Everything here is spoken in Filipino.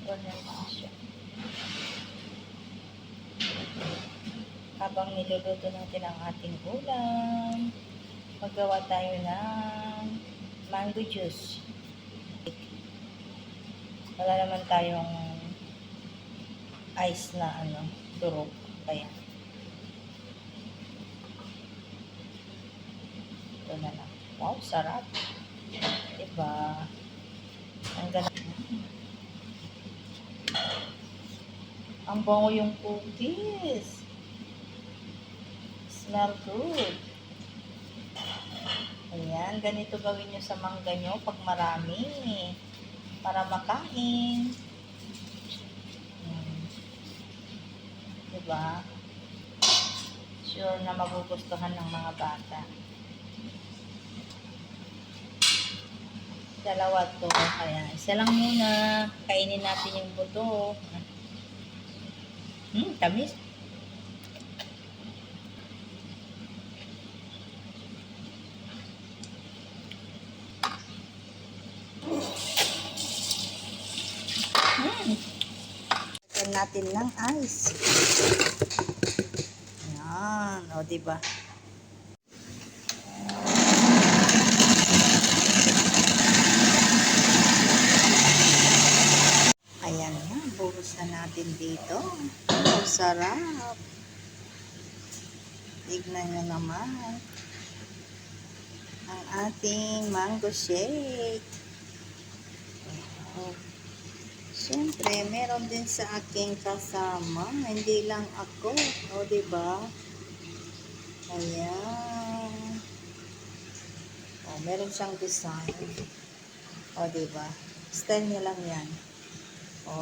Ganyan na siya. Habang niluluto natin ang ating ulam, magawa tayo ng mango juice. Wala naman tayong ice na durog. Kaya ito na lang. Wow, sarap. Diba? Ang ganda. Ang bango yung cookies. Smell good. Ayan, ganito gawin nyo sa mangga nyo pag marami. Para makain. Diba? Sure na magugustuhan ng mga bata. Dalawa to. Kaya isa lang muna. Kainin natin yung buto. Tamis. Lagyan natin ng ice. Yan. O, diba? Ayan na. Buhos na natin dito. Oh, sarap. Tignan nyo naman. Ang ating mango shake. Oh. Siyempre, meron din sa aking kasama. Hindi lang ako. O, diba? Ayan. O, meron siyang design. O, diba? Style niya lang yan. O,